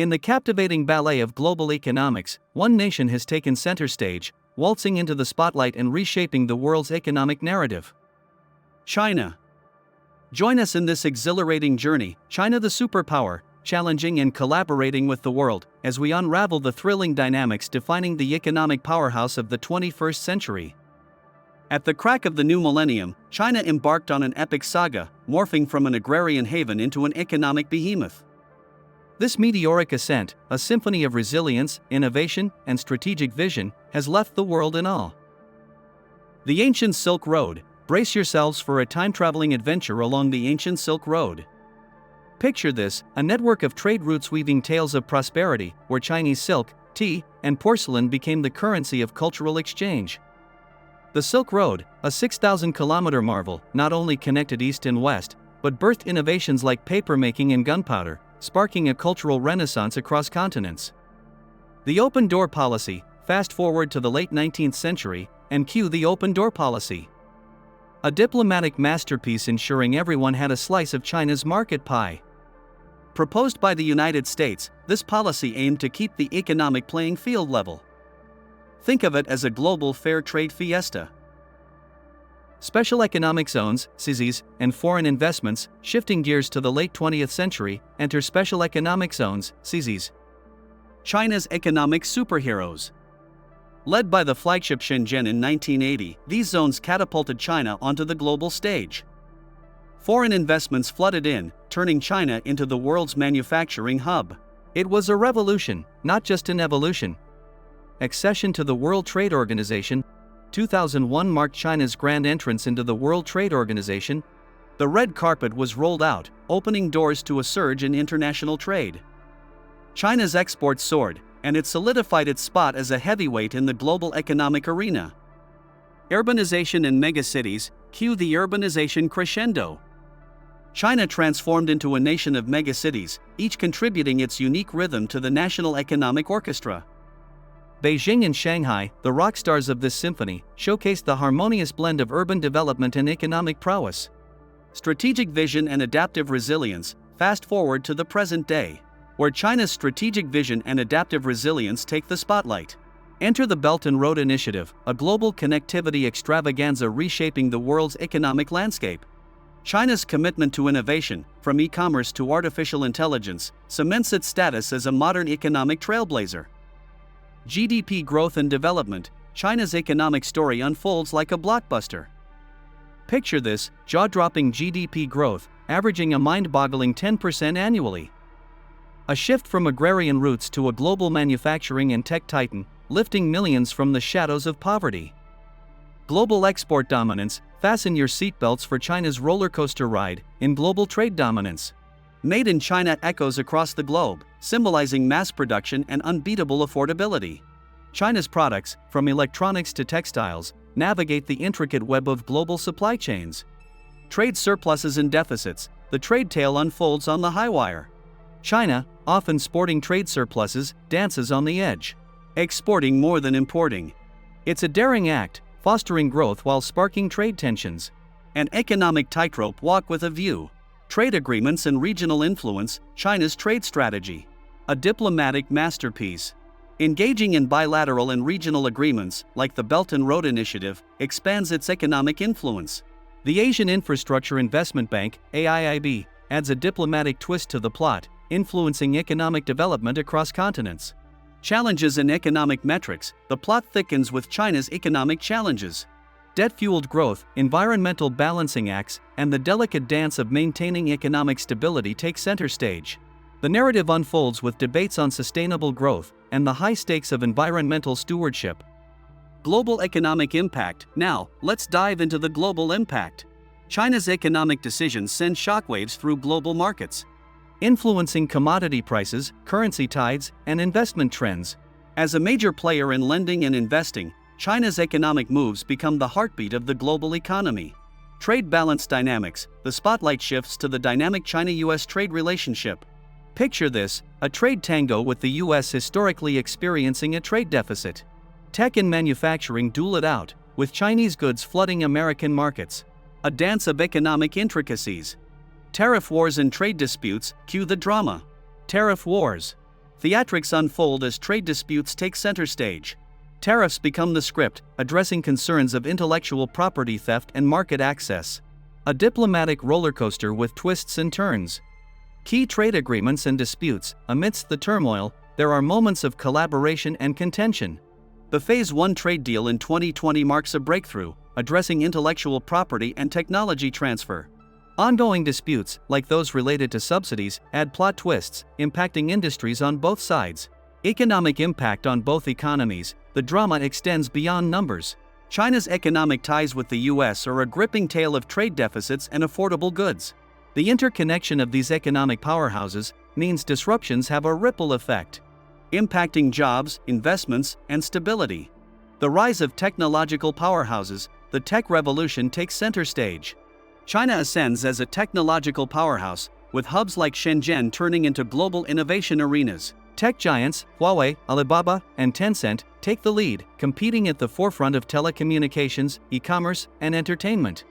In the captivating ballet of global economics, one nation has taken center stage, waltzing into the spotlight and reshaping the world's economic narrative. China. Join us in this exhilarating journey, China the superpower, challenging and collaborating with the world, as we unravel the thrilling dynamics defining the economic powerhouse of the 21st century. At the crack of the new millennium, China embarked on an epic saga, morphing from an agrarian haven into an economic behemoth. This meteoric ascent, a symphony of resilience, innovation, and strategic vision, has left the world in awe. The ancient Silk Road. Brace yourselves for a time-traveling adventure along the ancient Silk Road. Picture this, a network of trade routes weaving tales of prosperity, where Chinese silk, tea, and porcelain became the currency of cultural exchange. The Silk Road, a 6,000-kilometer marvel, not only connected east and west, but birthed innovations like papermaking and gunpowder, sparking a cultural renaissance across continents. The open door policy. Fast forward to the late 19th century, and cue the open door policy. A diplomatic masterpiece ensuring everyone had a slice of China's market pie. Proposed by the United States, this policy aimed to keep the economic playing field level. Think of it as a global fair trade fiesta. Special economic zones, SEZs, and foreign investments. Shifting gears to the late 20th century, enter special economic zones, SEZs. China's economic superheroes. Led by the flagship Shenzhen in 1980, these zones catapulted China onto the global stage. Foreign investments flooded in, turning China into the world's manufacturing hub. It was a revolution, not just an evolution. Accession to the World Trade Organization. 2001 marked China's grand entrance into the World Trade Organization. The red carpet was rolled out, opening doors to a surge in international trade. China's exports soared, and it solidified its spot as a heavyweight in the global economic arena. Urbanization in megacities. Cue the urbanization crescendo. China transformed into a nation of megacities, each contributing its unique rhythm to the national economic orchestra. Beijing and Shanghai, the rock stars of this symphony, showcased the harmonious blend of urban development and economic prowess. Strategic vision and adaptive resilience. Fast forward to the present day, where China's strategic vision and adaptive resilience take the spotlight. Enter the Belt and Road Initiative, a global connectivity extravaganza reshaping the world's economic landscape. China's commitment to innovation, from e-commerce to artificial intelligence, cements its status as a modern economic trailblazer. GDP growth and development. China's economic story unfolds like a blockbuster. Picture this, jaw-dropping GDP growth, averaging a mind-boggling 10% annually. A shift from agrarian roots to a global manufacturing and tech titan, lifting millions from the shadows of poverty. Global export dominance. Fasten your seatbelts for China's roller coaster ride in global trade dominance. Made in China echoes across the globe, symbolizing mass production and unbeatable affordability. China's products, from electronics to textiles, navigate the intricate web of global supply chains. Trade surpluses and deficits. The trade tale unfolds on the high wire. China, often sporting trade surpluses, dances on the edge, exporting more than importing. It's a daring act, fostering growth while sparking trade tensions. An economic tightrope walk with a view. Trade agreements and regional influence. China's trade strategy. A diplomatic masterpiece. Engaging in bilateral and regional agreements, like the Belt and Road Initiative, expands its economic influence. The Asian Infrastructure Investment Bank, AIIB, adds a diplomatic twist to the plot, influencing economic development across continents. Challenges in economic metrics. The plot thickens with China's economic challenges. Debt-fueled growth, environmental balancing acts, and the delicate dance of maintaining economic stability take center stage. The narrative unfolds with debates on sustainable growth and the high stakes of environmental stewardship. Global economic impact. Now, let's dive into the global impact. China's economic decisions send shockwaves through global markets, influencing commodity prices, currency tides, and investment trends. As a major player in lending and investing, China's economic moves become the heartbeat of the global economy. Trade balance dynamics. The spotlight shifts to the dynamic China-US trade relationship. Picture this, a trade tango with the US historically experiencing a trade deficit. Tech and manufacturing duel it out, with Chinese goods flooding American markets. A dance of economic intricacies. Tariff wars and trade disputes. Cue the drama. Tariff wars. Theatrics unfold as trade disputes take center stage. Tariffs become the script, addressing concerns of intellectual property theft and market access. A diplomatic rollercoaster with twists and turns. Key trade agreements and disputes. Amidst the turmoil, there are moments of collaboration and contention. The Phase 1 trade deal in 2020 marks a breakthrough, addressing intellectual property and technology transfer. Ongoing disputes, like those related to subsidies, add plot twists, impacting industries on both sides. Economic impact on both economies. The drama extends beyond numbers. China's economic ties with the US are a gripping tale of trade deficits and affordable goods. The interconnection of these economic powerhouses means disruptions have a ripple effect, impacting jobs, investments, and stability. The rise of technological powerhouses. The tech revolution takes center stage. China ascends as a technological powerhouse, with hubs like Shenzhen turning into global innovation arenas. Tech giants, Huawei, Alibaba, and Tencent, take the lead, competing at the forefront of telecommunications, e-commerce, and entertainment.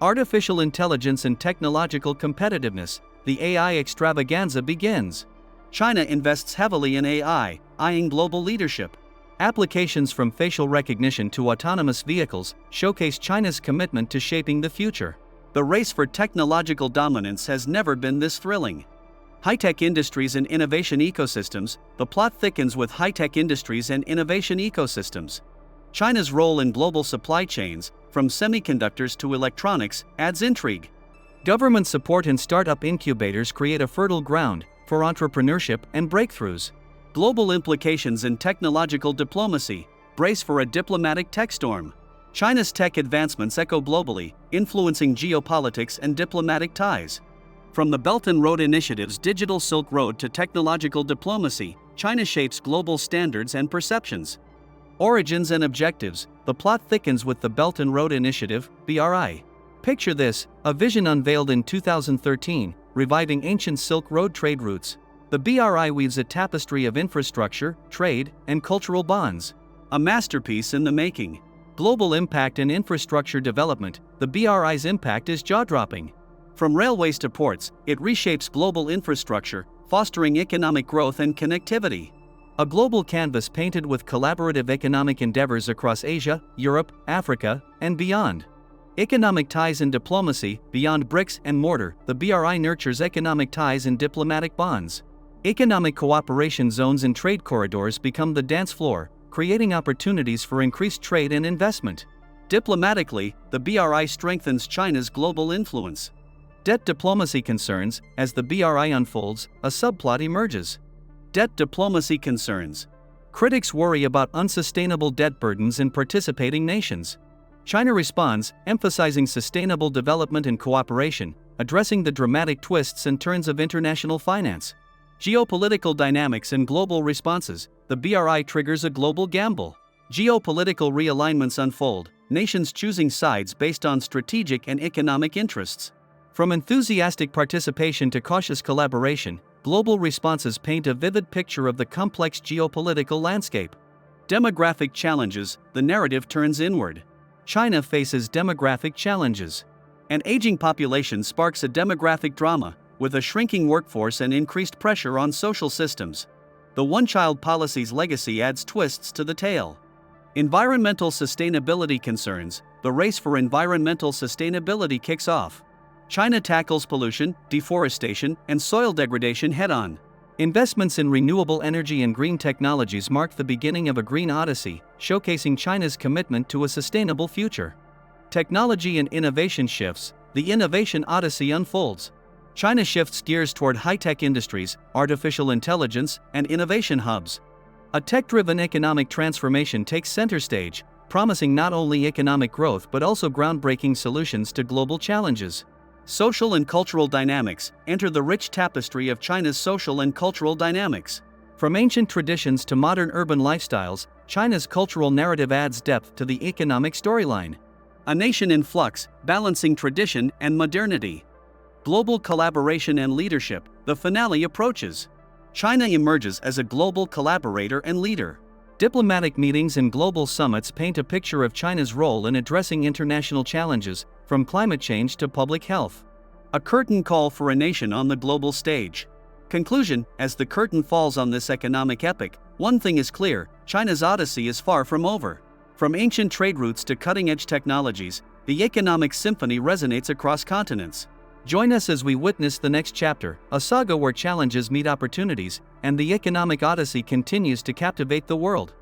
Artificial intelligence and technological competitiveness. The AI extravaganza begins. China invests heavily in AI, eyeing global leadership. Applications from facial recognition to autonomous vehicles showcase China's commitment to shaping the future. The race for technological dominance has never been this thrilling. High-tech industries and innovation ecosystems. The plot thickens with high-tech industries and innovation ecosystems. China's role in global supply chains, from semiconductors to electronics, adds intrigue. Government support and startup incubators create a fertile ground for entrepreneurship and breakthroughs. Global implications in technological diplomacy. Brace for a diplomatic tech storm. China's tech advancements echo globally, influencing geopolitics and diplomatic ties. From the Belt and Road Initiative's Digital Silk Road to technological diplomacy, China shapes global standards and perceptions. Origins and objectives. The plot thickens with the Belt and Road Initiative, BRI. Picture this, a vision unveiled in 2013, reviving ancient Silk Road trade routes. The BRI weaves a tapestry of infrastructure, trade, and cultural bonds. A masterpiece in the making. Global impact and infrastructure development. The BRI's impact is jaw-dropping. From railways to ports, it reshapes global infrastructure, fostering economic growth and connectivity. A global canvas painted with collaborative economic endeavors across Asia, Europe, Africa, and beyond. Economic ties and diplomacy. Beyond bricks and mortar, the BRI nurtures economic ties and diplomatic bonds. Economic cooperation zones and trade corridors become the dance floor, creating opportunities for increased trade and investment. Diplomatically, the BRI strengthens China's global influence. Debt diplomacy concerns. As the BRI unfolds, a subplot emerges. Debt diplomacy concerns. Critics worry about unsustainable debt burdens in participating nations. China responds, emphasizing sustainable development and cooperation, addressing the dramatic twists and turns of international finance. Geopolitical dynamics and global responses. The BRI triggers a global gamble. Geopolitical realignments unfold, nations choosing sides based on strategic and economic interests. From enthusiastic participation to cautious collaboration, global responses paint a vivid picture of the complex geopolitical landscape. Demographic challenges. The narrative turns inward. China faces demographic challenges. An aging population sparks a demographic drama, with a shrinking workforce and increased pressure on social systems. The one-child policy's legacy adds twists to the tale. Environmental sustainability concerns. The race for environmental sustainability kicks off. China tackles pollution, deforestation, and soil degradation head-on. Investments in renewable energy and green technologies mark the beginning of a green odyssey, showcasing China's commitment to a sustainable future. Technology and innovation shifts. The innovation odyssey unfolds. China shifts gears toward high-tech industries, artificial intelligence, and innovation hubs. A tech-driven economic transformation takes center stage, promising not only economic growth but also groundbreaking solutions to global challenges. Social and cultural dynamics. Enter the rich tapestry of China's social and cultural dynamics. From ancient traditions to modern urban lifestyles, China's cultural narrative adds depth to the economic storyline. A nation in flux, balancing tradition and modernity. Global collaboration and leadership. The finale approaches. China emerges as a global collaborator and leader. Diplomatic meetings and global summits paint a picture of China's role in addressing international challenges, from climate change to public health. A curtain call for a nation on the global stage. Conclusion: as the curtain falls on this economic epic, one thing is clear: China's odyssey is far from over. From ancient trade routes to cutting-edge technologies, the economic symphony resonates across continents. Join us as we witness the next chapter, a saga where challenges meet opportunities, and the economic odyssey continues to captivate the world.